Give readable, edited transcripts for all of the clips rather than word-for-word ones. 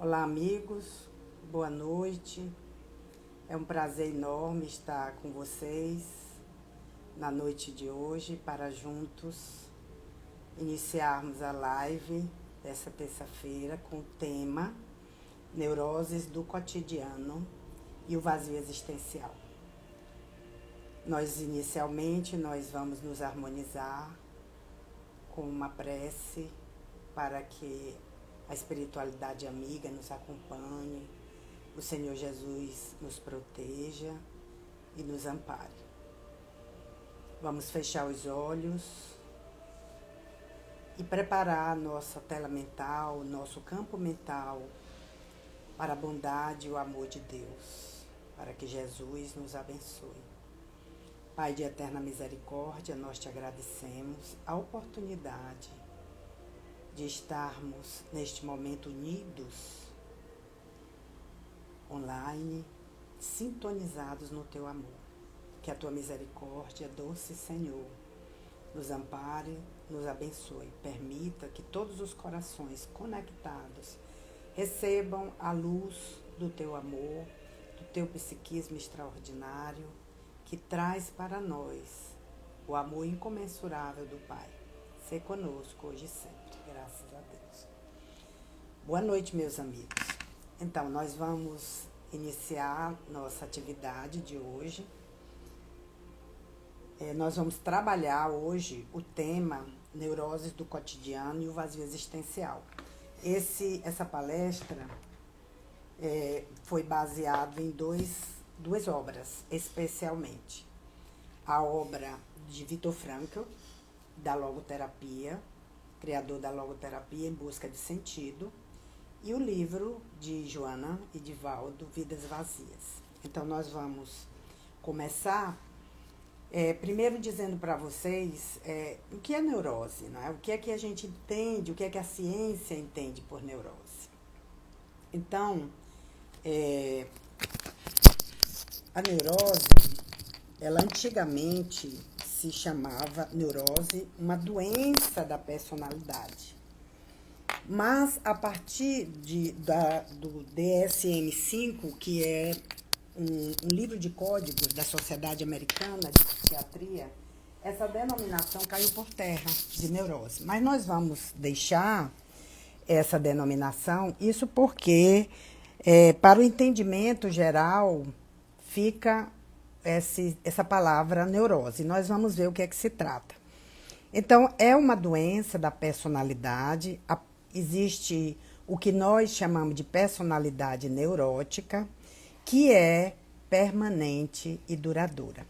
Olá, amigos, boa noite. É um prazer enorme estar com vocês na noite de hoje para juntos iniciarmos a live dessa terça-feira com o tema Neuroses do Cotidiano e o Vazio Existencial. Inicialmente, vamos nos harmonizar com uma prece para que a espiritualidade amiga nos acompanhe, o Senhor Jesus nos proteja e nos ampare. Vamos fechar os olhos e preparar nossa tela mental, nosso campo mental para a bondade e o amor de Deus, para que Jesus nos abençoe. Pai de eterna misericórdia, nós te agradecemos a oportunidade de estarmos neste momento unidos, online, sintonizados no teu amor. Que a tua misericórdia, doce Senhor, nos ampare, nos abençoe. Permita que todos os corações conectados recebam a luz do teu amor, do teu psiquismo extraordinário, que traz para nós o amor incomensurável do Pai. Sê conosco hoje e sempre. Graças a Deus. Boa noite, meus amigos. Então, nós vamos iniciar nossa atividade de hoje. Nós vamos trabalhar hoje o tema Neuroses do Cotidiano e o Vazio Existencial. Essa palestra foi baseada em duas obras, especialmente. A obra de Viktor Frankl, da logoterapia, criador da logoterapia em busca de sentido, e o livro de Joana e de Valdo, Vidas Vazias. Então, nós vamos começar primeiro dizendo para vocês o que é neurose, não é? O que é que a gente entende, o que é que a ciência entende por neurose. Então, a neurose, ela antigamente se chamava neurose, uma doença da personalidade. Mas, a partir do DSM-5, que é um livro de códigos da Sociedade Americana de Psiquiatria, essa denominação caiu por terra de neurose. Mas nós vamos deixar essa denominação, isso porque, para o entendimento geral, fica essa palavra neurose. Nós vamos ver o que é que se trata. Então, é uma doença da personalidade. Existe o que nós chamamos de personalidade neurótica, que é permanente e duradoura.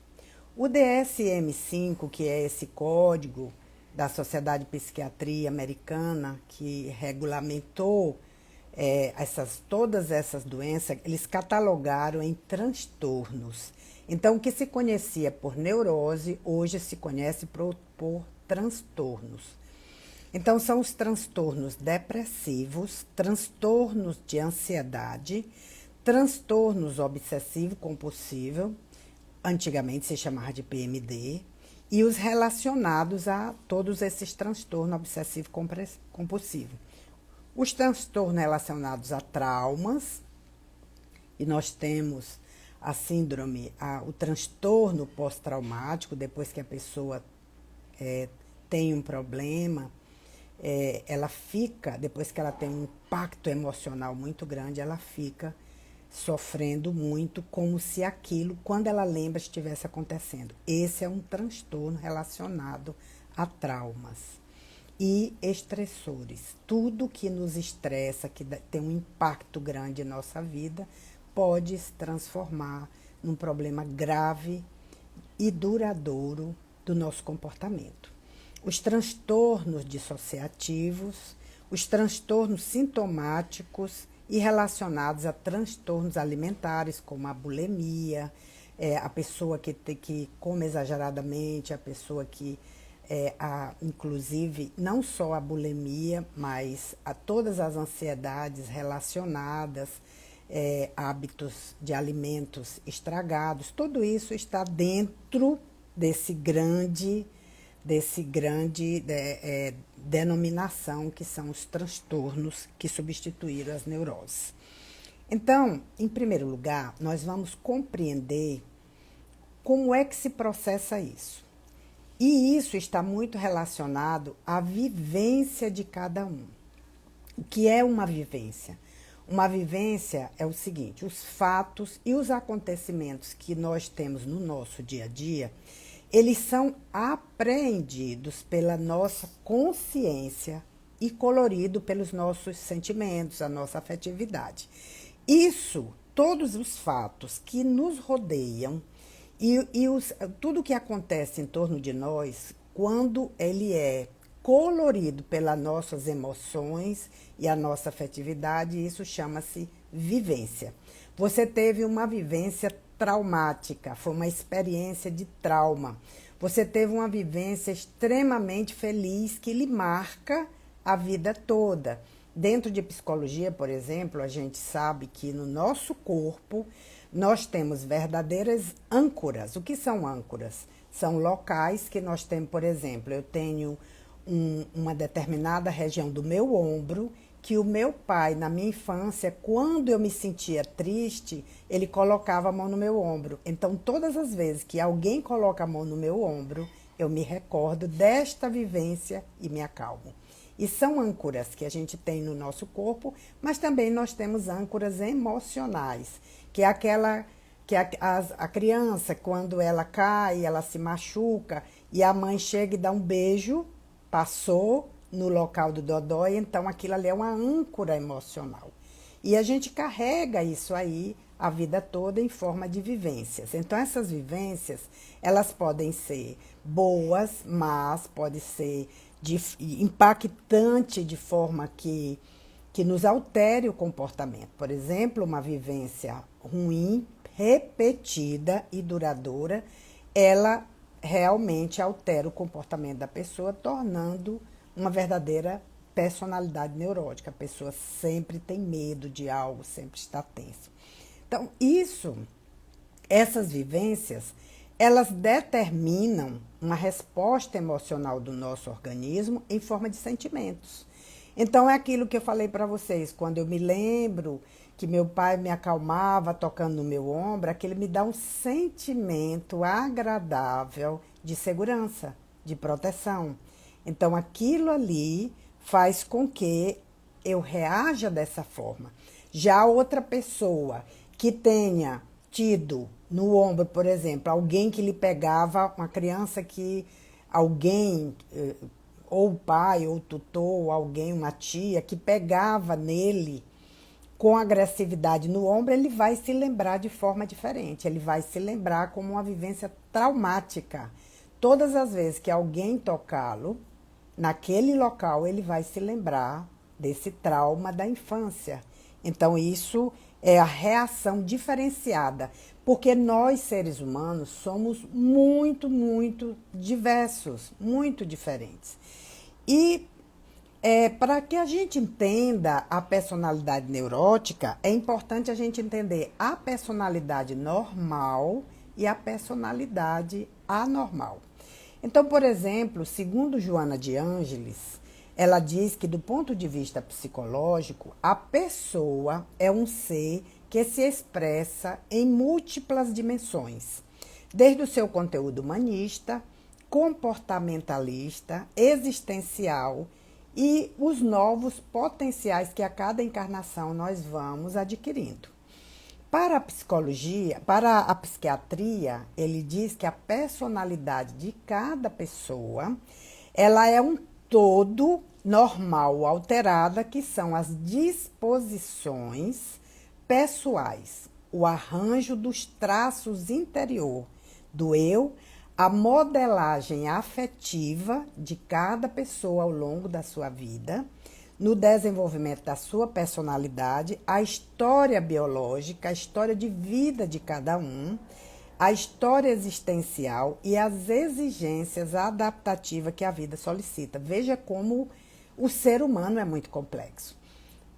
O DSM-5, que é esse código da Sociedade de Psiquiatria Americana, que regulamentou todas essas doenças, eles catalogaram em transtornos. Então, o que se conhecia por neurose, hoje se conhece por transtornos. Então, são os transtornos depressivos, transtornos de ansiedade, transtornos obsessivo-compulsivo, antigamente se chamava de PMD, e os relacionados a todos esses transtornos obsessivo-compulsivo. Os transtornos relacionados a traumas, e nós temos a síndrome, o transtorno pós-traumático, depois que a pessoa tem um problema, ela fica, depois que ela tem um impacto emocional muito grande, ela fica sofrendo muito, como se aquilo, quando ela lembra, estivesse acontecendo. Esse é um transtorno relacionado a traumas e estressores. Tudo que nos estressa, que tem um impacto grande em nossa vida, pode se transformar num problema grave e duradouro do nosso comportamento. Os transtornos dissociativos, os transtornos sintomáticos e relacionados a transtornos alimentares, como a bulimia, a pessoa que come exageradamente, a pessoa que, inclusive, não só a bulimia, mas a todas as ansiedades relacionadas, hábitos de alimentos estragados, tudo isso está dentro desse grande desse grande denominação que são os transtornos que substituíram as neuroses. Então, em primeiro lugar, nós vamos compreender como é que se processa isso. E isso está muito relacionado à vivência de cada um. O que é uma vivência? Uma vivência é o seguinte: os fatos e os acontecimentos que nós temos no nosso dia a dia, eles são apreendidos pela nossa consciência e colorido pelos nossos sentimentos, a nossa afetividade. Isso, todos os fatos que nos rodeiam tudo que acontece em torno de nós, quando ele é colorido pelas nossas emoções e a nossa afetividade, isso chama-se vivência. Você teve uma vivência traumática, foi uma experiência de trauma. Você teve uma vivência extremamente feliz que lhe marca a vida toda. Dentro de psicologia, por exemplo, a gente sabe que no nosso corpo nós temos verdadeiras âncoras. O que são âncoras? São locais que nós temos, por exemplo, eu tenho uma determinada região do meu ombro que o meu pai, na minha infância, quando eu me sentia triste, ele colocava a mão no meu ombro. Então, todas as vezes que alguém coloca a mão no meu ombro, eu me recordo desta vivência e me acalmo. E são âncoras que a gente tem no nosso corpo, mas também nós temos âncoras emocionais, que é aquela que a criança, quando ela cai, ela se machuca, e a mãe chega e dá um beijo, passou no local do dodói, então aquilo ali é uma âncora emocional. E a gente carrega isso aí a vida toda em forma de vivências. Então essas vivências, elas podem ser boas, mas pode ser impactante de forma que nos altere o comportamento. Por exemplo, uma vivência ruim, repetida e duradoura, ela realmente altera o comportamento da pessoa, tornando uma verdadeira personalidade neurótica. A pessoa sempre tem medo de algo, sempre está tensa. Então, essas vivências, elas determinam uma resposta emocional do nosso organismo em forma de sentimentos. Então, é aquilo que eu falei para vocês, quando eu me lembro que meu pai me acalmava tocando no meu ombro, aquele me dá um sentimento agradável de segurança, de proteção. Então, aquilo ali faz com que eu reaja dessa forma. Já outra pessoa que tenha tido no ombro, por exemplo, alguém que lhe pegava, uma criança que alguém, ou o pai, ou o tutor, ou alguém, uma tia, que pegava nele com agressividade no ombro, ele vai se lembrar de forma diferente. Ele vai se lembrar como uma vivência traumática. Todas as vezes que alguém tocá-lo, naquele local, ele vai se lembrar desse trauma da infância. Então, isso é a reação diferenciada, porque nós, seres humanos, somos muito, muito diversos, muito diferentes. E para que a gente entenda a personalidade neurótica, é importante a gente entender a personalidade normal e a personalidade anormal. Então, por exemplo, segundo Joana de Ângeles, ela diz que, do ponto de vista psicológico, a pessoa é um ser que se expressa em múltiplas dimensões, desde o seu conteúdo humanista, comportamentalista, existencial e os novos potenciais que a cada encarnação nós vamos adquirindo. Para a psicologia, para a psiquiatria, ele diz que a personalidade de cada pessoa, ela é um todo normal, alterada, que são as disposições pessoais, o arranjo dos traços interior do eu, a modelagem afetiva de cada pessoa ao longo da sua vida, no desenvolvimento da sua personalidade, a história biológica, a história de vida de cada um, a história existencial e as exigências adaptativas que a vida solicita. Veja como o ser humano é muito complexo.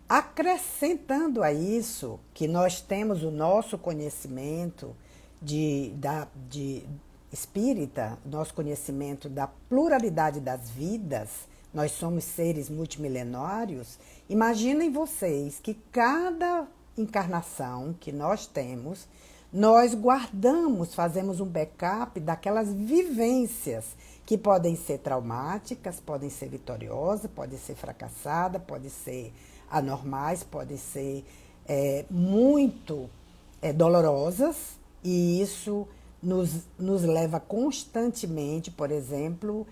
Acrescentando a isso, que nós temos o nosso conhecimento espírita, nosso conhecimento da pluralidade das vidas, nós somos seres multimilenários, imaginem vocês que cada encarnação que nós temos, nós guardamos, fazemos um backup daquelas vivências que podem ser traumáticas, podem ser vitoriosas, podem ser fracassadas, podem ser anormais, podem ser muito dolorosas, e isso nos leva constantemente, por exemplo,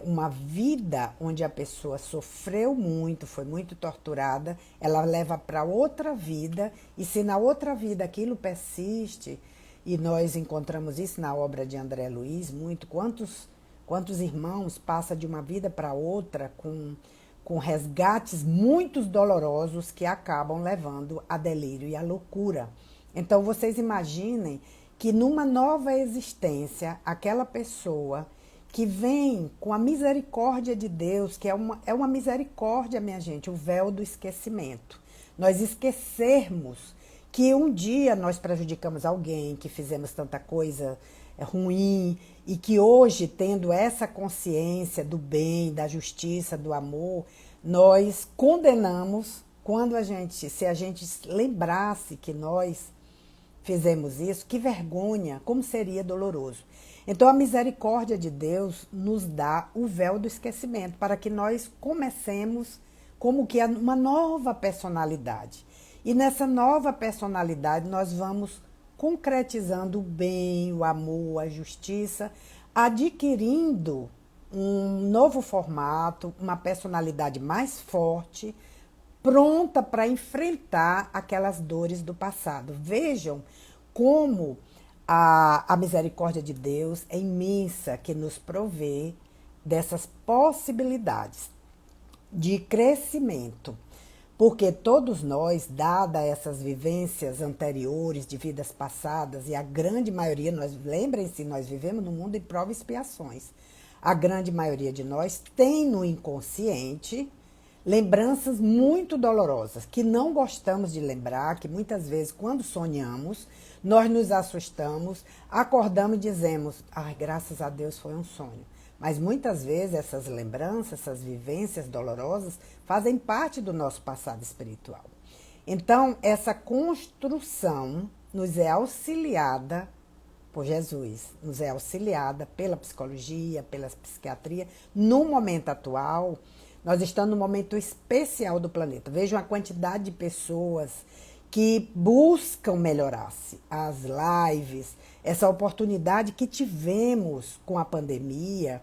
uma vida onde a pessoa sofreu muito, foi muito torturada, ela leva para outra vida, e se na outra vida aquilo persiste, e nós encontramos isso na obra de André Luiz, muito, quantos irmãos passam de uma vida para outra com resgates muito dolorosos que acabam levando a delírio e a loucura. Então vocês imaginem que numa nova existência, aquela pessoa que vem com a misericórdia de Deus, que é uma misericórdia, minha gente, o véu do esquecimento. Nós esquecermos que um dia nós prejudicamos alguém, que fizemos tanta coisa ruim, e que hoje, tendo essa consciência do bem, da justiça, do amor, nós condenamos se a gente lembrasse que nós fizemos isso, que vergonha, como seria doloroso. Então, a misericórdia de Deus nos dá o véu do esquecimento, para que nós comecemos como que uma nova personalidade. E nessa nova personalidade nós vamos concretizando o bem, o amor, a justiça, adquirindo um novo formato, uma personalidade mais forte, pronta para enfrentar aquelas dores do passado. Vejam como a misericórdia de Deus é imensa, que nos provê dessas possibilidades de crescimento. Porque todos nós, dadas essas vivências anteriores de vidas passadas, e a grande maioria, lembrem-se, nós vivemos num mundo de provas e expiações. A grande maioria de nós tem no inconsciente lembranças muito dolorosas, que não gostamos de lembrar, que muitas vezes, quando sonhamos, nós nos assustamos, acordamos e dizemos, graças a Deus foi um sonho. Mas muitas vezes essas lembranças, essas vivências dolorosas, fazem parte do nosso passado espiritual. Então, essa construção nos é auxiliada por Jesus, nos é auxiliada pela psicologia, pela psiquiatria. No momento atual, nós estamos num momento especial do planeta. Vejam a quantidade de pessoas que buscam melhorar-se. As lives, essa oportunidade que tivemos com a pandemia,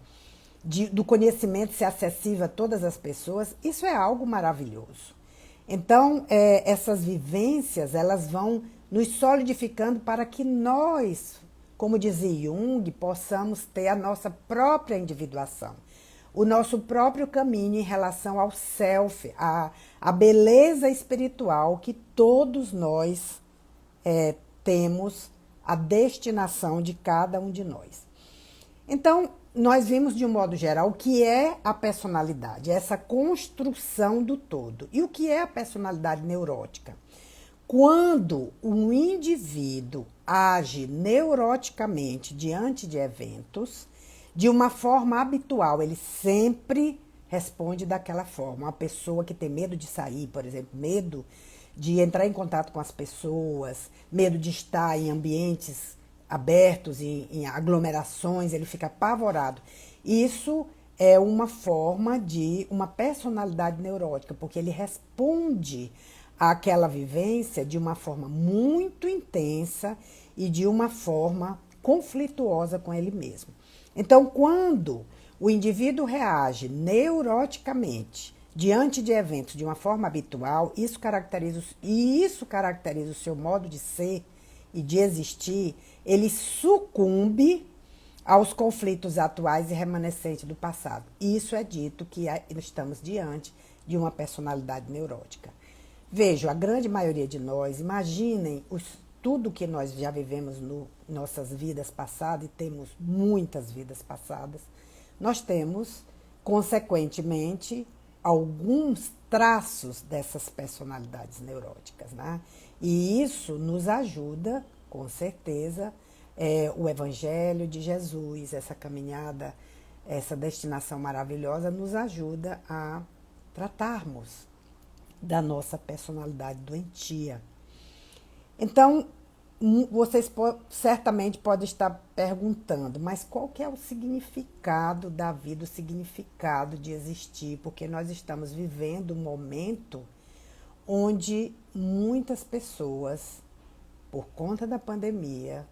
do conhecimento ser acessível a todas as pessoas, isso é algo maravilhoso. Então, essas vivências, elas vão nos solidificando para que nós, como dizia Jung, possamos ter a nossa própria individuação, o nosso próprio caminho em relação ao self, a beleza espiritual que todos nós temos, a destinação de cada um de nós. Então, nós vimos de um modo geral o que é a personalidade, essa construção do todo. E o que é a personalidade neurótica? Quando um indivíduo age neuroticamente diante de eventos, de uma forma habitual, ele sempre responde daquela forma. Uma pessoa que tem medo de sair, por exemplo, medo de entrar em contato com as pessoas, medo de estar em ambientes abertos, em aglomerações, ele fica apavorado. Isso é uma forma de uma personalidade neurótica, porque ele responde àquela vivência de uma forma muito intensa e de uma forma conflituosa com ele mesmo. Então, quando o indivíduo reage neuroticamente diante de eventos de uma forma habitual, isso caracteriza o seu modo de ser e de existir, ele sucumbe aos conflitos atuais e remanescentes do passado. Isso é dito que estamos diante de uma personalidade neurótica. Vejam, a grande maioria de nós, imaginem tudo que nós já vivemos nossas vidas passadas, e temos muitas vidas passadas, nós temos, consequentemente, alguns traços dessas personalidades neuróticas, né? E isso nos ajuda, com certeza, o Evangelho de Jesus, essa caminhada, essa destinação maravilhosa nos ajuda a tratarmos da nossa personalidade doentia. Então, vocês certamente podem estar perguntando, mas qual que é o significado da vida, o significado de existir? Porque nós estamos vivendo um momento onde muitas pessoas, por conta da pandemia,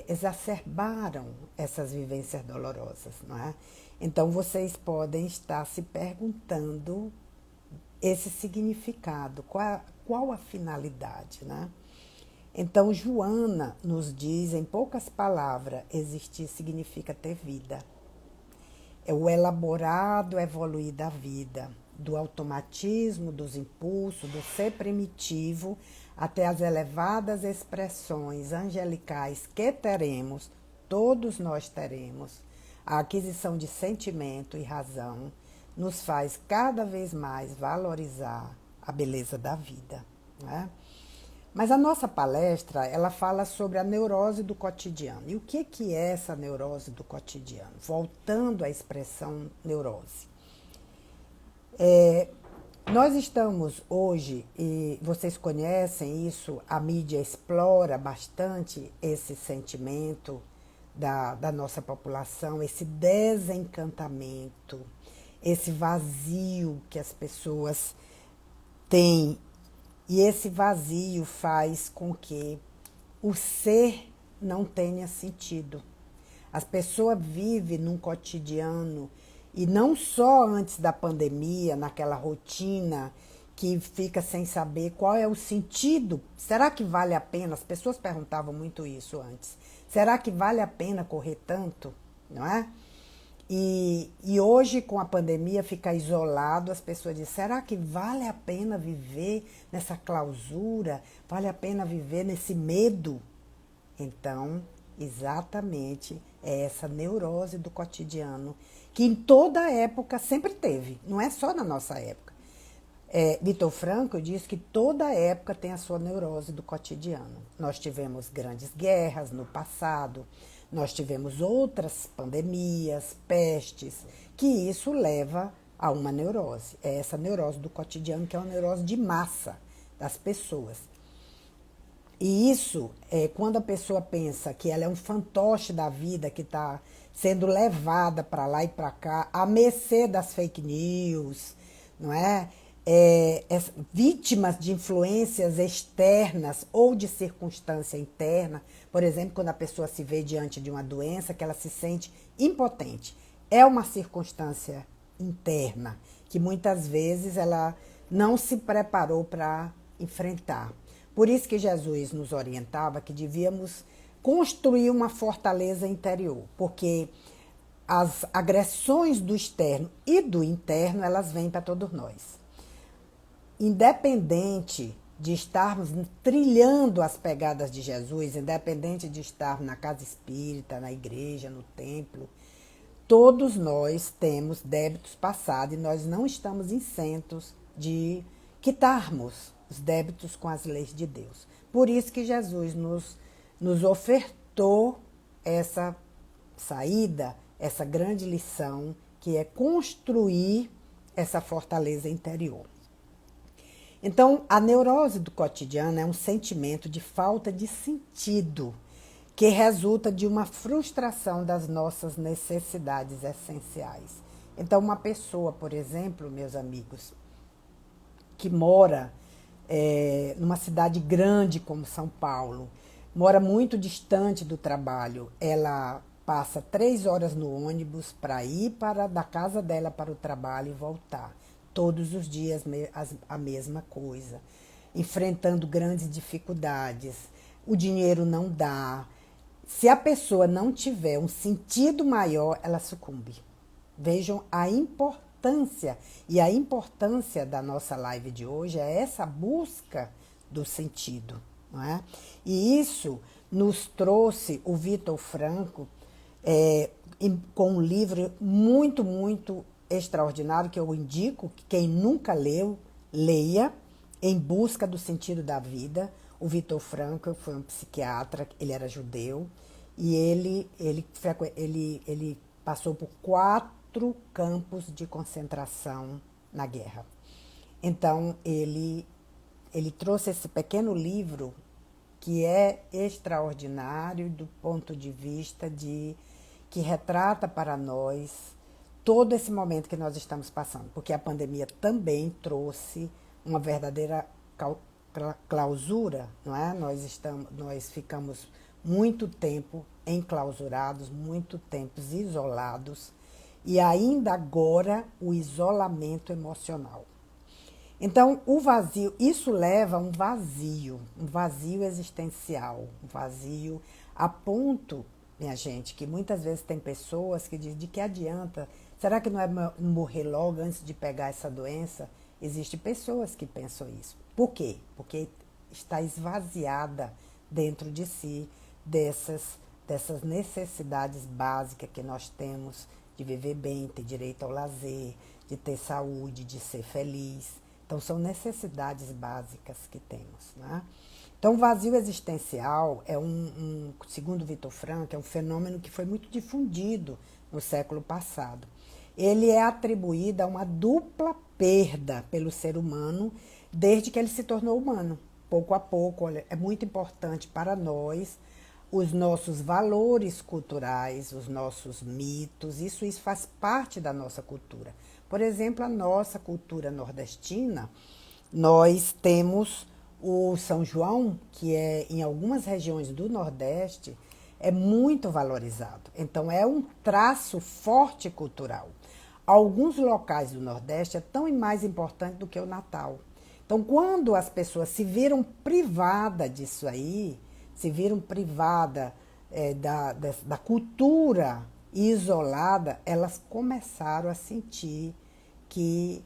exacerbaram essas vivências dolorosas, não é? Então, vocês podem estar se perguntando esse significado, qual a finalidade, né? Então, Joana nos diz, em poucas palavras, existir significa ter vida. É o elaborado evoluir da vida, do automatismo, dos impulsos, do ser primitivo, até as elevadas expressões angelicais que teremos, todos nós teremos. A aquisição de sentimento e razão nos faz cada vez mais valorizar a beleza da vida, né? Mas a nossa palestra, ela fala sobre a neurose do cotidiano. E o que é essa neurose do cotidiano? Voltando à expressão neurose. Nós estamos hoje, e vocês conhecem isso, a mídia explora bastante esse sentimento da nossa população, esse desencantamento, esse vazio que as pessoas têm. E esse vazio faz com que o ser não tenha sentido. As pessoas vivem num cotidiano, e não só antes da pandemia, naquela rotina que fica sem saber qual é o sentido. Será que vale a pena? As pessoas perguntavam muito isso antes. Será que vale a pena correr tanto? Não é? E hoje, com a pandemia, fica isolado, as pessoas dizem, será que vale a pena viver nessa clausura? Vale a pena viver nesse medo? Então, exatamente, é essa neurose do cotidiano, que em toda época sempre teve, não é só na nossa época. Vitor Frankl diz que toda época tem a sua neurose do cotidiano. Nós tivemos grandes guerras no passado, nós tivemos outras pandemias, pestes, que isso leva a uma neurose. É essa neurose do cotidiano, que é uma neurose de massa das pessoas. E isso, quando a pessoa pensa que ela é um fantoche da vida, que está sendo levada para lá e para cá, à mercê das fake news, não é? Vítimas de influências externas ou de circunstância interna. Por exemplo, quando a pessoa se vê diante de uma doença, que ela se sente impotente. É uma circunstância interna que muitas vezes ela não se preparou para enfrentar. Por isso que Jesus nos orientava que devíamos construir uma fortaleza interior, porque as agressões do externo e do interno, elas vêm para todos nós. Independente de estarmos trilhando as pegadas de Jesus, independente de estarmos na casa espírita, na igreja, no templo, todos nós temos débitos passados e nós não estamos isentos de quitarmos os débitos com as leis de Deus. Por isso que Jesus nos ofertou essa saída, essa grande lição, que é construir essa fortaleza interior. Então, a neurose do cotidiano é um sentimento de falta de sentido que resulta de uma frustração das nossas necessidades essenciais. Então, uma pessoa, por exemplo, meus amigos, que mora numa cidade grande como São Paulo, mora muito distante do trabalho, ela passa 3 horas no ônibus para ir da casa dela para o trabalho e voltar. Todos os dias a mesma coisa, enfrentando grandes dificuldades, o dinheiro não dá. Se a pessoa não tiver um sentido maior, ela sucumbe. Vejam a importância, e a importância da nossa live de hoje é essa busca do sentido, não é? E isso nos trouxe o Vitor Frankl com um livro muito, muito extraordinário, que eu indico que quem nunca leu, leia, Em Busca do Sentido da Vida. O Viktor Frankl foi um psiquiatra, ele era judeu, e ele passou por 4 campos de concentração na guerra. Então, ele trouxe esse pequeno livro que é extraordinário do ponto de vista que retrata para nós todo esse momento que nós estamos passando, porque a pandemia também trouxe uma verdadeira clausura, não é? Nós ficamos muito tempo enclausurados, muito tempo isolados, e ainda agora o isolamento emocional. Então, o vazio, isso leva a um vazio existencial, um vazio a ponto, minha gente, que muitas vezes tem pessoas que dizem, de que adianta? Será que não é morrer logo antes de pegar essa doença? Existem pessoas que pensam isso. Por quê? Porque está esvaziada dentro de si dessas necessidades básicas que nós temos de viver bem, ter direito ao lazer, de ter saúde, de ser feliz. Então, são necessidades básicas que temos, né? Então, o vazio existencial é segundo Viktor Frankl, é um fenômeno que foi muito difundido no século passado. Ele é atribuído a uma dupla perda pelo ser humano desde que ele se tornou humano. Pouco a pouco, olha, é muito importante para nós os nossos valores culturais, os nossos mitos, isso faz parte da nossa cultura. Por exemplo, a nossa cultura nordestina, nós temos o São João, que em algumas regiões do Nordeste é muito valorizado. Então, é um traço forte cultural. Alguns locais do Nordeste é tão mais importante do que o Natal. Então, quando as pessoas se viram privadas disso aí, se viram privadas da cultura isolada, elas começaram a sentir que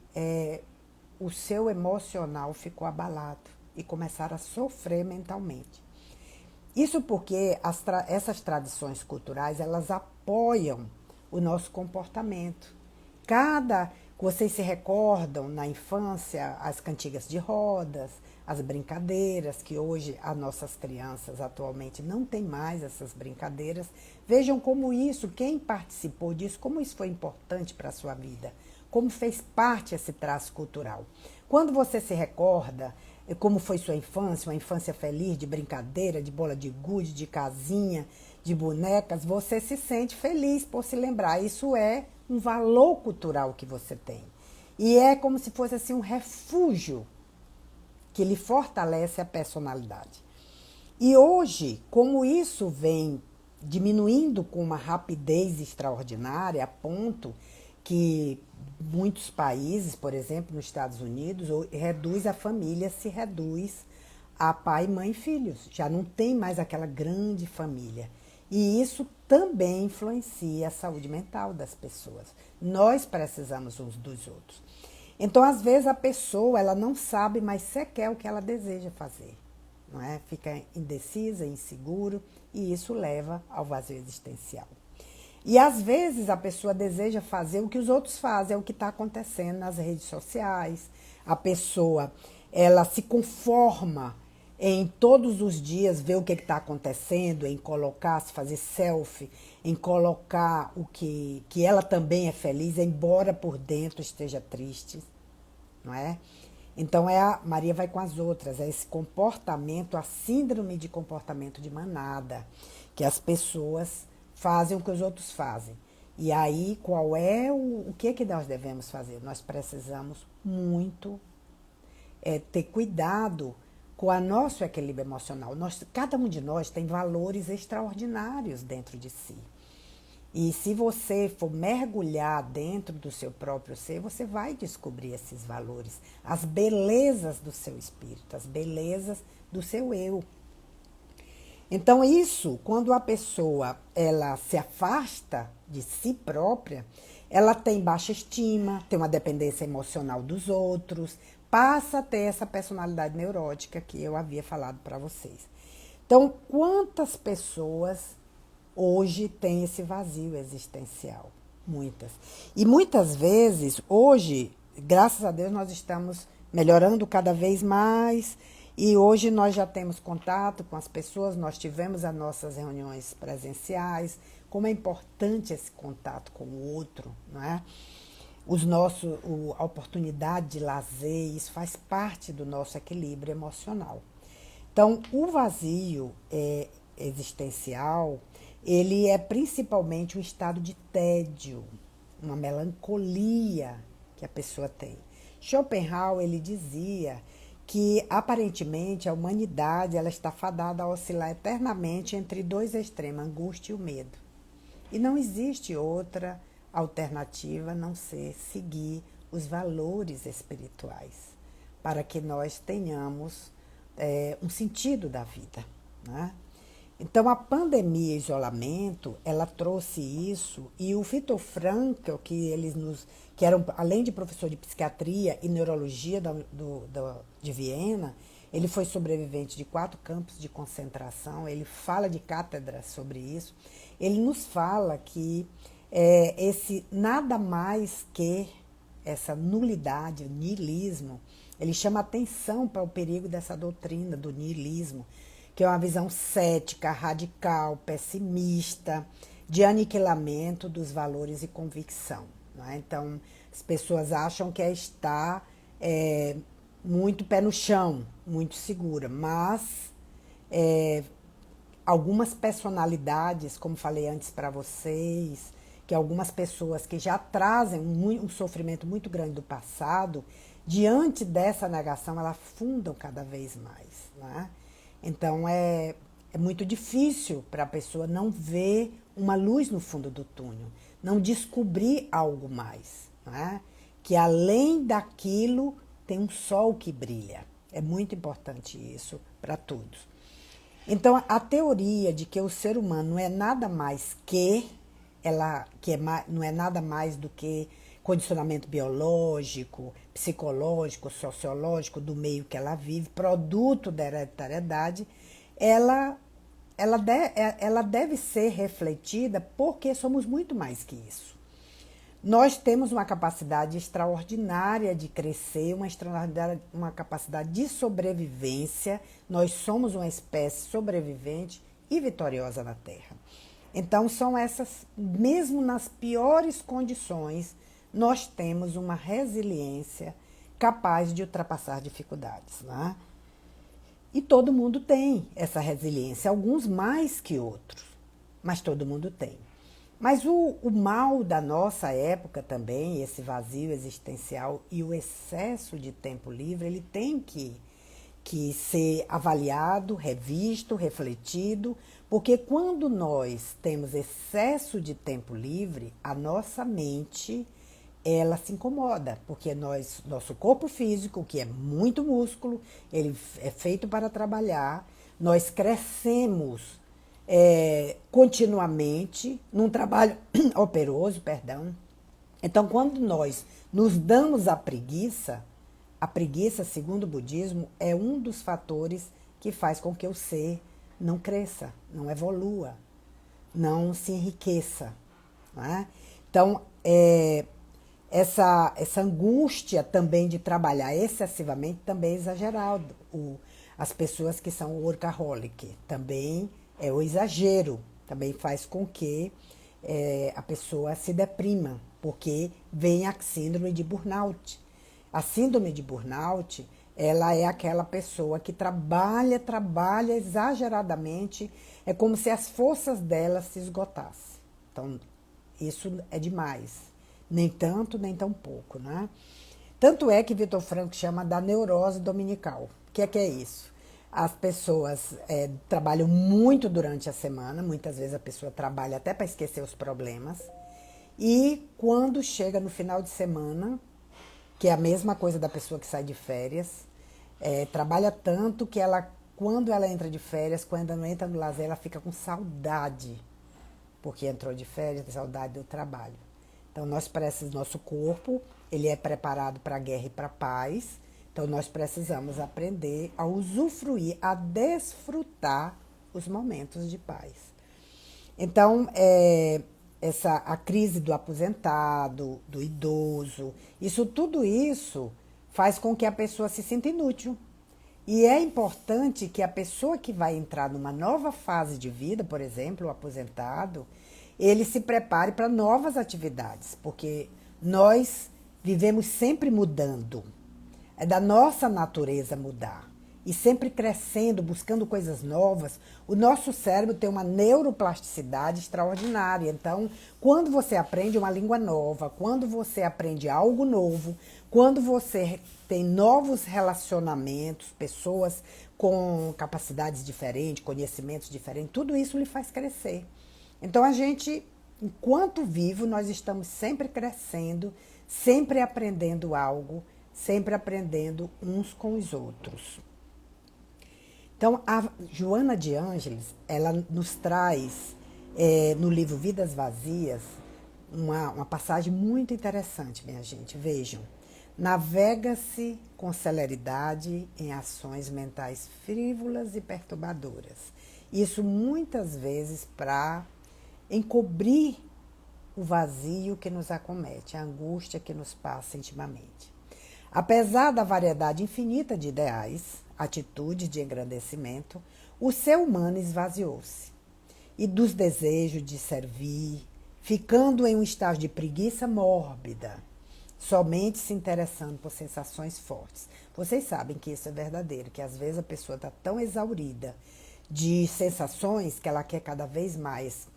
o seu emocional ficou abalado e começaram a sofrer mentalmente. Isso porque essas tradições culturais, elas apoiam o nosso comportamento. Vocês se recordam na infância as cantigas de rodas, as brincadeiras, que hoje as nossas crianças atualmente não têm mais essas brincadeiras. Vejam como quem participou disso, como isso foi importante para a sua vida, como fez parte esse traço cultural. Quando você se recorda como foi sua infância, uma infância feliz, de brincadeira, de bola de gude, de casinha, de bonecas, você se sente feliz por se lembrar. Isso é um valor cultural que você tem. E é como se fosse assim um refúgio que lhe fortalece a personalidade. E hoje, como isso vem diminuindo com uma rapidez extraordinária, a ponto que muitos países, por exemplo, nos Estados Unidos, a família se reduz a pai, mãe e filhos. Já não tem mais aquela grande família. E isso também influencia a saúde mental das pessoas. Nós precisamos uns dos outros. Então, às vezes, a pessoa ela não sabe mais sequer o que ela deseja fazer. Não é? Fica indecisa, inseguro, e isso leva ao vazio existencial. E às vezes a pessoa deseja fazer o que os outros fazem, é o que está acontecendo nas redes sociais. A pessoa ela se conforma em todos os dias ver o que está acontecendo, em colocar, se fazer selfie, em colocar o que ela também é feliz, embora por dentro esteja triste, não é? Então a Maria vai com as outras, é esse comportamento, a síndrome de comportamento de manada, que as pessoas fazem o que os outros fazem. E aí, qual é o que nós devemos fazer? Nós precisamos muito ter cuidado com o nosso equilíbrio emocional. Cada um de nós tem valores extraordinários dentro de si. E se você for mergulhar dentro do seu próprio ser, você vai descobrir esses valores, as belezas do seu espírito, as belezas do seu eu. Então isso, quando a pessoa ela se afasta de si própria, ela tem baixa estima, tem uma dependência emocional dos outros, passa a ter essa personalidade neurótica que eu havia falado para vocês. Então, quantas pessoas hoje têm esse vazio existencial? Muitas. E muitas vezes, hoje, graças a Deus, nós estamos melhorando cada vez mais E hoje nós já temos contato com as pessoas, nós tivemos as nossas reuniões presenciais, como é importante esse contato com o outro, não é? A oportunidade de lazer, isso faz parte do nosso equilíbrio emocional. Então, o vazio existencial, ele é principalmente um estado de tédio, uma melancolia que a pessoa tem. Schopenhauer, ele dizia que, aparentemente, a humanidade ela está fadada a oscilar eternamente entre dois extremos, a angústia e o medo. E não existe outra alternativa a não ser seguir os valores espirituais para que nós tenhamos um sentido da vida, né? Então, a pandemia e isolamento, ela trouxe isso, e o Viktor Frankl, que era além de professor de psiquiatria e neurologia de Viena, ele foi sobrevivente de 4 campos de concentração, ele fala de cátedras sobre isso, ele nos fala que esse nada mais que essa nulidade, o niilismo, ele chama atenção para o perigo dessa doutrina do niilismo, que é uma visão cética, radical, pessimista, de aniquilamento dos valores e convicção. Né? Então, as pessoas acham que estar muito pé no chão, muito segura, mas algumas personalidades, como falei antes para vocês, que algumas pessoas que já trazem um sofrimento muito grande do passado, diante dessa negação, elas afundam cada vez mais. Né? Então, é muito difícil para a pessoa não ver uma luz no fundo do túnel, não descobrir algo mais, né? Que além daquilo tem um sol que brilha. É muito importante isso para todos. Então, a teoria de que o ser humano não é nada mais não é nada mais do que condicionamento biológico, psicológico, sociológico do meio que ela vive, produto da hereditariedade, ela deve ser refletida porque somos muito mais que isso. Nós temos uma capacidade extraordinária de crescer, uma capacidade de sobrevivência. Nós somos uma espécie sobrevivente e vitoriosa na Terra. Então, são essas, mesmo nas piores condições, nós temos uma resiliência capaz de ultrapassar dificuldades. Né? E todo mundo tem essa resiliência, alguns mais que outros, mas todo mundo tem. Mas o mal da nossa época também, esse vazio existencial e o excesso de tempo livre, ele tem que ser avaliado, revisto, refletido, porque quando nós temos excesso de tempo livre, a nossa mente ela se incomoda, porque nosso corpo físico, que é muito músculo, ele é feito para trabalhar, nós crescemos continuamente num trabalho operoso, perdão. Então, quando nós nos damos a preguiça, segundo o budismo, é um dos fatores que faz com que o ser não cresça, não evolua, não se enriqueça. Né? Então, essa angústia também de trabalhar excessivamente também é exagerado. As pessoas que são workaholic também é o exagero, também faz com que a pessoa se deprima, porque vem a síndrome de burnout. A síndrome de burnout, ela é aquela pessoa que trabalha exageradamente, é como se as forças dela se esgotassem. Então, isso é demais. Nem tanto, nem tão pouco, né? Tanto é que Viktor Frankl chama da neurose dominical. O que é isso? As pessoas trabalham muito durante a semana, muitas vezes a pessoa trabalha até para esquecer os problemas, e quando chega no final de semana, que é a mesma coisa da pessoa que sai de férias, trabalha tanto que quando ela entra de férias, quando ela entra no lazer, ela fica com saudade, porque entrou de férias, tem saudade do trabalho. Então, nosso corpo, ele é preparado para a guerra e para a paz. Então, nós precisamos aprender a usufruir, a desfrutar os momentos de paz. Então, a crise do aposentado, do idoso, tudo isso faz com que a pessoa se sinta inútil. E é importante que a pessoa que vai entrar numa nova fase de vida, por exemplo, o aposentado, ele se prepare para novas atividades, porque nós vivemos sempre mudando. É da nossa natureza mudar. E sempre crescendo, buscando coisas novas. O nosso cérebro tem uma neuroplasticidade extraordinária. Então, quando você aprende uma língua nova, quando você aprende algo novo, quando você tem novos relacionamentos, pessoas com capacidades diferentes, conhecimentos diferentes, tudo isso lhe faz crescer. Então, a gente, enquanto vivo, nós estamos sempre crescendo, sempre aprendendo algo, sempre aprendendo uns com os outros. Então, a Joana de Ângeles, ela nos traz, no livro Vidas Vazias, uma passagem muito interessante, minha gente. Vejam, navega-se com celeridade em ações mentais frívolas e perturbadoras. Isso muitas vezes para encobrir o vazio que nos acomete, a angústia que nos passa intimamente. Apesar da variedade infinita de ideais, atitudes de engrandecimento, o ser humano esvaziou-se. E dos desejos de servir, ficando em um estágio de preguiça mórbida, somente se interessando por sensações fortes. Vocês sabem que isso é verdadeiro, que às vezes a pessoa está tão exaurida de sensações que ela quer cada vez mais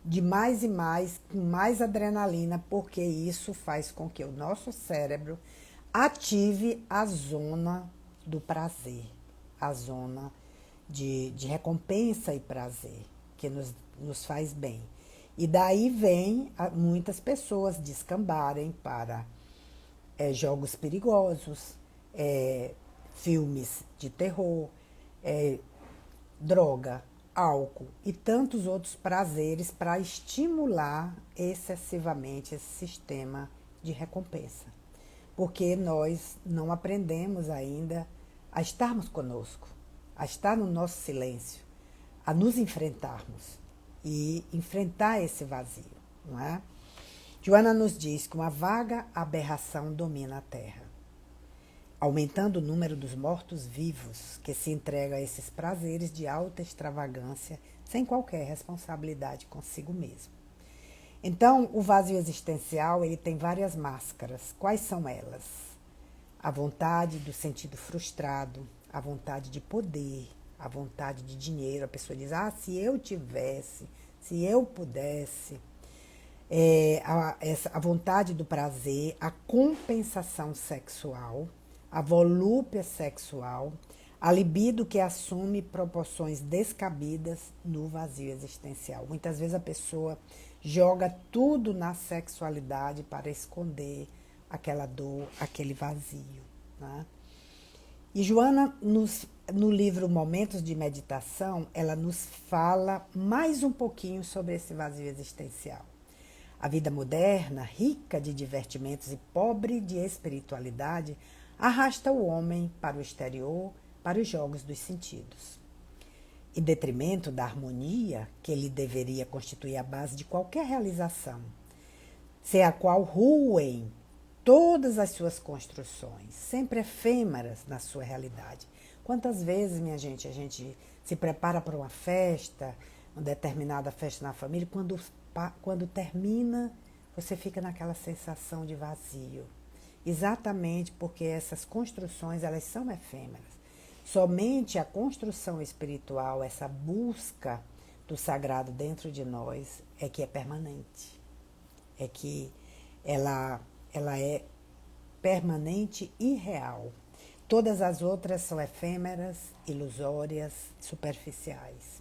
de mais e mais, com mais adrenalina, porque isso faz com que o nosso cérebro ative a zona do prazer, a zona de recompensa e prazer, que nos faz bem. E daí vem muitas pessoas descambarem para jogos perigosos, filmes de terror, droga, álcool e tantos outros prazeres para estimular excessivamente esse sistema de recompensa. Porque nós não aprendemos ainda a estarmos conosco, a estar no nosso silêncio, a nos enfrentarmos e enfrentar esse vazio, não é? Joana nos diz que uma vaga aberração domina a Terra, aumentando o número dos mortos-vivos que se entregam a esses prazeres de alta extravagância sem qualquer responsabilidade consigo mesmo. Então, o vazio existencial, ele tem várias máscaras. Quais são elas? A vontade do sentido frustrado, a vontade de poder, a vontade de dinheiro. A pessoa diz, se eu tivesse, se eu pudesse. A vontade do prazer, a compensação sexual, a volúpia sexual, a libido que assume proporções descabidas no vazio existencial. Muitas vezes a pessoa joga tudo na sexualidade para esconder aquela dor, aquele vazio, né? E Joana, no livro Momentos de Meditação, ela nos fala mais um pouquinho sobre esse vazio existencial. A vida moderna, rica de divertimentos e pobre de espiritualidade, arrasta o homem para o exterior, para os jogos dos sentidos. Em detrimento da harmonia, que ele deveria constituir a base de qualquer realização, sem a qual ruem todas as suas construções, sempre efêmeras na sua realidade. Quantas vezes, minha gente, a gente se prepara para uma festa, uma determinada festa na família, quando termina, você fica naquela sensação de vazio. Exatamente porque essas construções, elas são efêmeras. Somente a construção espiritual, essa busca do sagrado dentro de nós, é que é permanente. É que ela é permanente e real. Todas as outras são efêmeras, ilusórias, superficiais.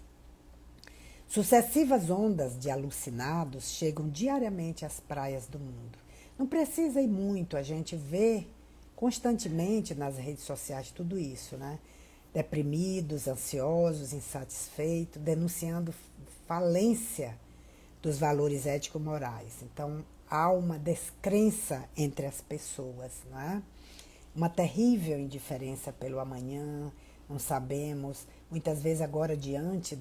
Sucessivas ondas de alucinados chegam diariamente às praias do mundo. Não precisa ir muito, a gente vê constantemente nas redes sociais tudo isso, né? Deprimidos, ansiosos, insatisfeitos, denunciando falência dos valores ético-morais. Então, há uma descrença entre as pessoas, né? Uma terrível indiferença pelo amanhã, não sabemos. Muitas vezes agora, diante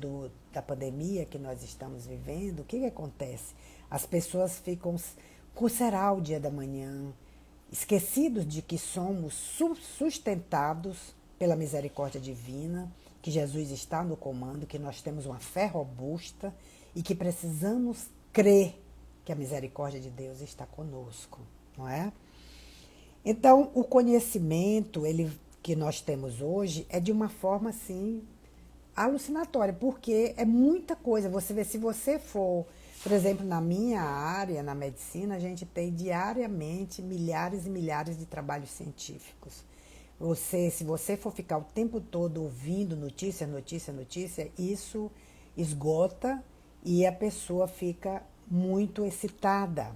da pandemia que nós estamos vivendo, o que acontece? As pessoas ficam com será o dia da manhã, esquecidos de que somos sustentados pela misericórdia divina, que Jesus está no comando, que nós temos uma fé robusta e que precisamos crer que a misericórdia de Deus está conosco, não é? Então, o conhecimento que nós temos hoje é de uma forma, assim, alucinatória, porque é muita coisa. Você vê, se você for, por exemplo, na minha área, na medicina, a gente tem diariamente milhares e milhares de trabalhos científicos. Se você for ficar o tempo todo ouvindo notícia, notícia, notícia, isso esgota e a pessoa fica muito excitada.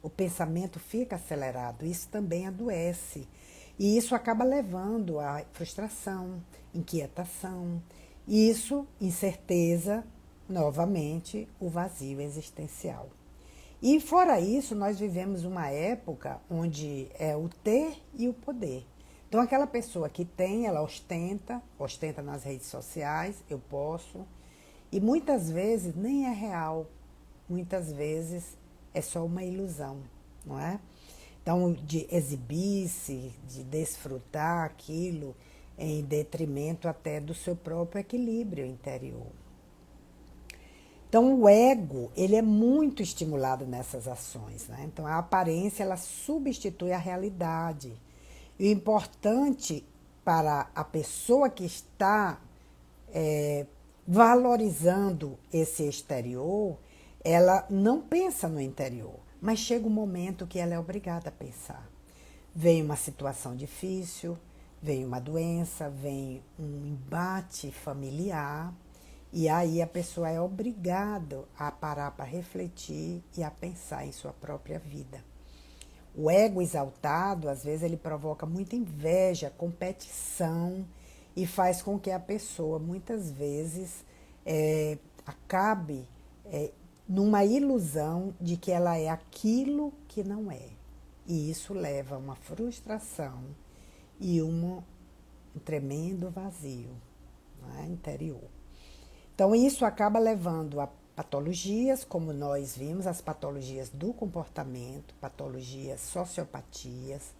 O pensamento fica acelerado, isso também adoece. E isso acaba levando a frustração, inquietação, isso, incerteza, novamente, o vazio existencial. E fora isso, nós vivemos uma época onde é o ter e o poder. Então, aquela pessoa que tem, ela ostenta nas redes sociais, eu posso, e muitas vezes nem é real, muitas vezes é só uma ilusão, não é? Então, de exibir-se, de desfrutar aquilo em detrimento até do seu próprio equilíbrio interior. Então, o ego, ele é muito estimulado nessas ações, né? Então, a aparência, ela substitui a realidade. E o importante para a pessoa que está valorizando esse exterior, ela não pensa no interior, mas chega um momento que ela é obrigada a pensar. Vem uma situação difícil, vem uma doença, vem um embate familiar, e aí a pessoa é obrigada a parar para refletir e a pensar em sua própria vida. O ego exaltado, às vezes, ele provoca muita inveja, competição e faz com que a pessoa, muitas vezes, acabe numa ilusão de que ela é aquilo que não é. E isso leva a uma frustração e um tremendo vazio, né, interior. Então, isso acaba levando a patologias, como nós vimos, as patologias do comportamento, patologias sociopatias,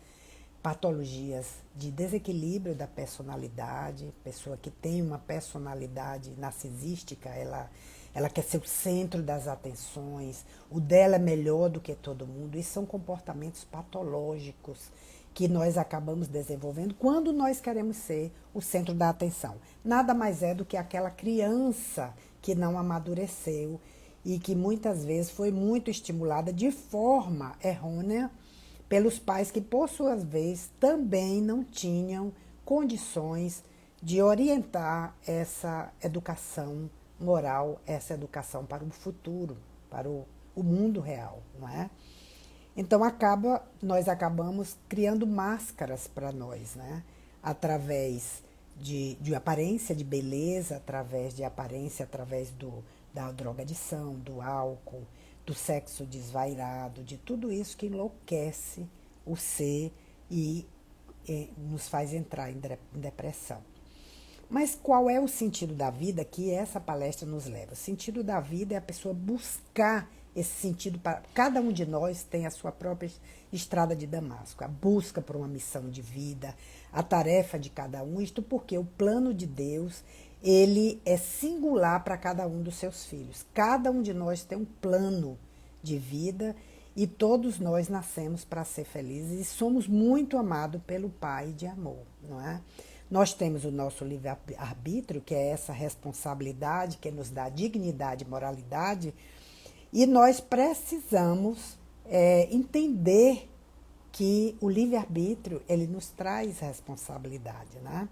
patologias de desequilíbrio da personalidade, pessoa que tem uma personalidade narcisística, ela quer ser o centro das atenções, o dela é melhor do que todo mundo. Isso são comportamentos patológicos que nós acabamos desenvolvendo quando nós queremos ser o centro da atenção. Nada mais é do que aquela criança que não amadureceu e que muitas vezes foi muito estimulada de forma errônea pelos pais que, por sua vez, também não tinham condições de orientar essa educação moral, essa educação para o futuro, para o mundo real, não é? Então nós acabamos criando máscaras para nós, né? Através de aparência de beleza, através da drogadição, do álcool, do sexo desvairado, de tudo isso que enlouquece o ser e nos faz entrar em depressão. Mas qual é o sentido da vida que essa palestra nos leva? O sentido da vida é a pessoa buscar esse sentido. Cada um de nós tem a sua própria estrada de Damasco, a busca por uma missão de vida, a tarefa de cada um, isto porque o plano de Deus, ele é singular para cada um dos seus filhos. Cada um de nós tem um plano de vida e todos nós nascemos para ser felizes e somos muito amados pelo Pai de amor, não é? Nós temos o nosso livre-arbítrio, que é essa responsabilidade que nos dá dignidade e moralidade, e nós precisamos entender que o livre-arbítrio ele nos traz responsabilidade, né?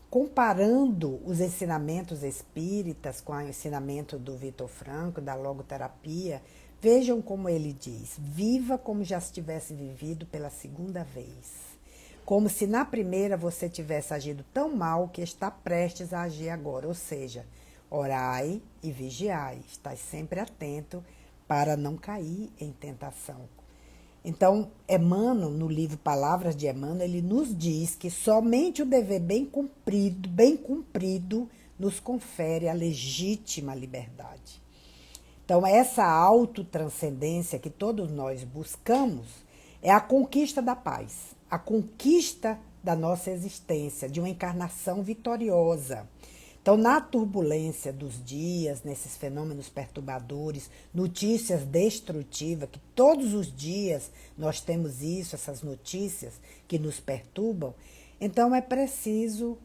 Comparando os ensinamentos espíritas com o ensinamento do Vitor Frankl, da logoterapia, vejam como ele diz: viva como já se tivesse vivido pela segunda vez. Como se na primeira você tivesse agido tão mal que está prestes a agir agora. Ou seja, orai e vigiai. Estai sempre atento para não cair em tentação. Então, Emmanuel, no livro Palavras de Emmanuel, ele nos diz que somente o dever bem cumprido, nos confere a legítima liberdade. Então, essa autotranscendência que todos nós buscamos é a conquista da paz, a conquista da nossa existência, de uma encarnação vitoriosa. Então, na turbulência dos dias, nesses fenômenos perturbadores, notícias destrutivas, que todos os dias nós temos isso, essas notícias que nos perturbam, então é preciso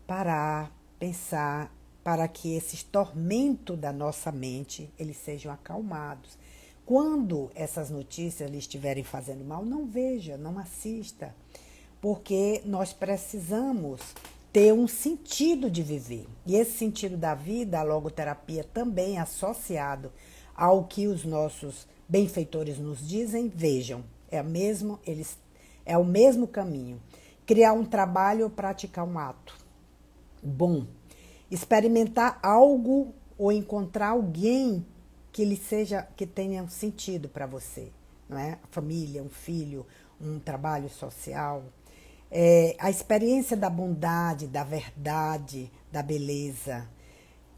parar, pensar, para que esses tormentos da nossa mente, eles sejam acalmados. Quando essas notícias lhe estiverem fazendo mal, não veja, não assista, porque nós precisamos ter um sentido de viver. E esse sentido da vida, a logoterapia também associado ao que os nossos benfeitores nos dizem, vejam, é o mesmo caminho. Criar um trabalho ou praticar um ato. Bom, experimentar algo ou encontrar alguém que tenha um sentido para você, não é? A família, um filho, um trabalho social. A experiência da bondade, da verdade, da beleza.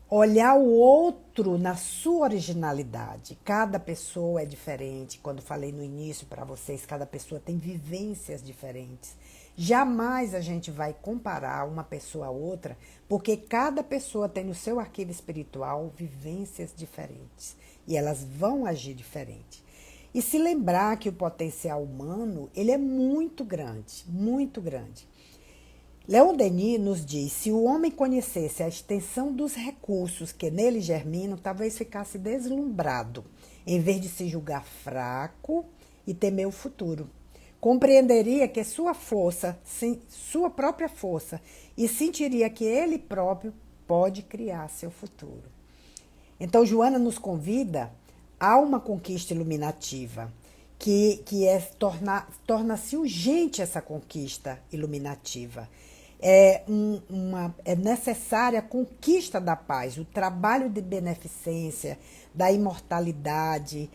Olhar o outro na sua originalidade. Cada pessoa é diferente. Quando falei no início para vocês, cada pessoa tem vivências diferentes. Jamais a gente vai comparar uma pessoa a outra, porque cada pessoa tem no seu arquivo espiritual vivências diferentes. E elas vão agir diferente. E se lembrar que o potencial humano, ele é muito grande, muito grande. Leon Denis nos diz, se o homem conhecesse a extensão dos recursos que nele germinam, talvez ficasse deslumbrado, em vez de se julgar fraco e temer o futuro. Compreenderia que sua força, sua própria força, e sentiria que ele próprio pode criar seu futuro. Então, Joana nos convida a uma conquista iluminativa, que torna-se urgente essa conquista iluminativa. É necessária a conquista da paz, o trabalho de beneficência, da imortalidade.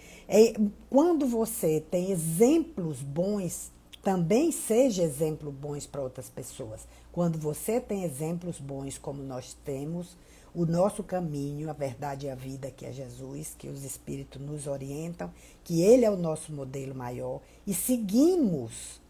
Quando você tem exemplos bons, também seja exemplo bons para outras pessoas. Quando você tem exemplos bons, como nós temos, o nosso caminho, a verdade e a vida, que é Jesus, que os Espíritos nos orientam, que Ele é o nosso modelo maior, e seguimos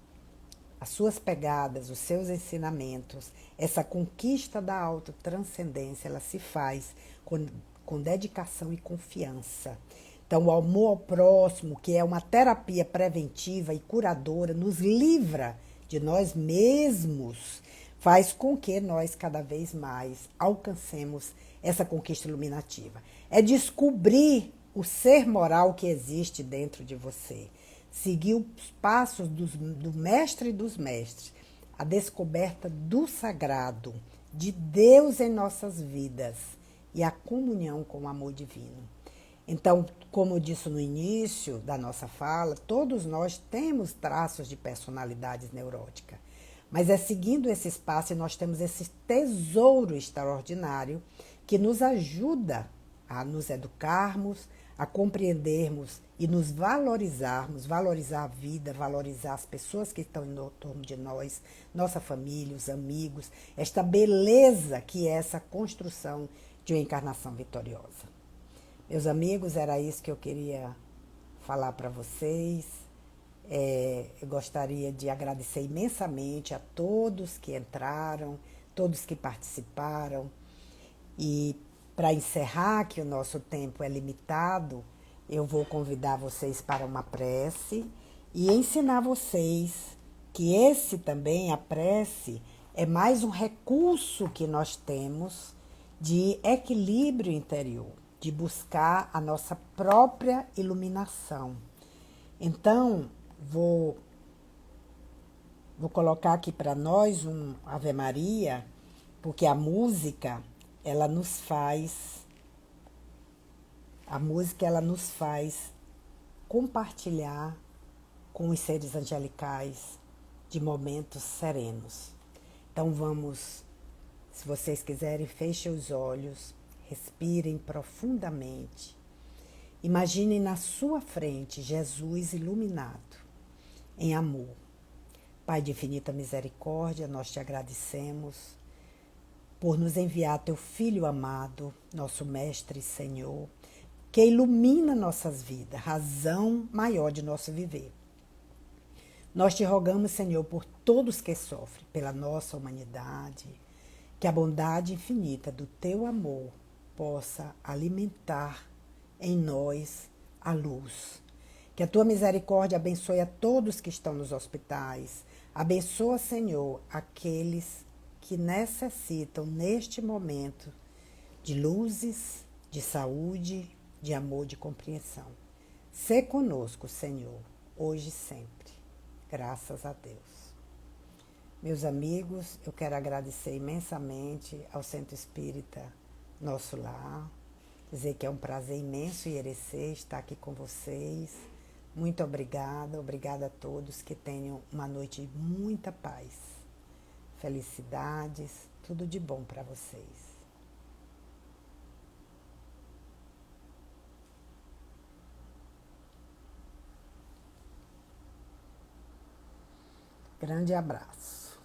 as suas pegadas, os seus ensinamentos, essa conquista da autotranscendência, ela se faz com dedicação e confiança. Então, o amor ao próximo, que é uma terapia preventiva e curadora, nos livra de nós mesmos, faz com que nós cada vez mais alcancemos essa conquista iluminativa. É descobrir o ser moral que existe dentro de você. Seguir os passos do mestre e dos mestres. A descoberta do sagrado, de Deus em nossas vidas e a comunhão com o amor divino. Então, como eu disse no início da nossa fala, todos nós temos traços de personalidades neuróticas. Mas é seguindo esse espaço e nós temos esse tesouro extraordinário que nos ajuda a nos educarmos, a compreendermos e nos valorizarmos, valorizar a vida, valorizar as pessoas que estão em torno de nós, nossa família, os amigos, esta beleza que é essa construção de uma encarnação vitoriosa. Meus amigos, era isso que eu queria falar para vocês. Eu gostaria de agradecer imensamente a todos que entraram, todos que participaram. E para encerrar, que o nosso tempo é limitado, eu vou convidar vocês para uma prece e ensinar vocês que esse também, a prece, é mais um recurso que nós temos de equilíbrio interior, de buscar a nossa própria iluminação. Então, vou colocar aqui para nós um Ave Maria, porque a música, ela nos faz compartilhar com os seres angelicais de momentos serenos. Então vamos, se vocês quiserem, fechem os olhos, respirem profundamente. Imaginem na sua frente Jesus iluminado, em amor. Pai de infinita misericórdia, nós te agradecemos por nos enviar teu Filho amado, nosso Mestre e Senhor, que ilumina nossas vidas, razão maior de nosso viver. Nós te rogamos, Senhor, por todos que sofrem, pela nossa humanidade, que a bondade infinita do teu amor possa alimentar em nós a luz. Que a tua misericórdia abençoe a todos que estão nos hospitais. Abençoa, Senhor, aqueles que necessitam neste momento de luzes, de saúde, de amor, de compreensão. Sê conosco, Senhor, hoje e sempre. Graças a Deus. Meus amigos, eu quero agradecer imensamente ao Centro Espírita Nosso Lar, dizer que é um prazer imenso e Irecê estar aqui com vocês. Muito obrigada, obrigada a todos, que tenham uma noite de muita paz, felicidades, tudo de bom para vocês. Grande abraço.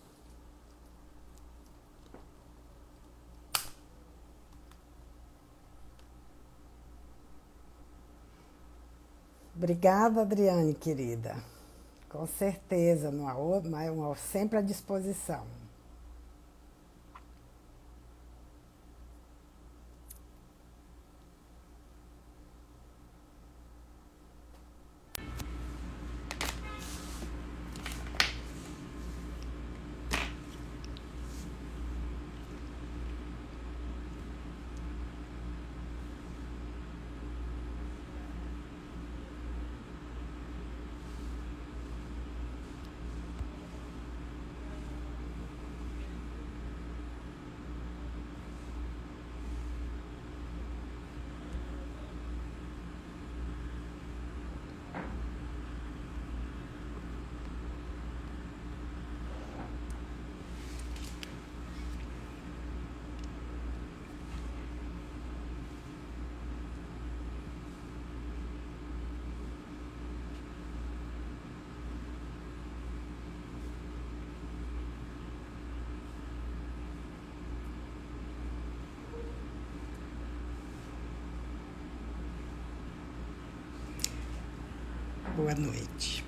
Obrigada, Adriane, querida. Com certeza, mas sempre à disposição. Boa noite.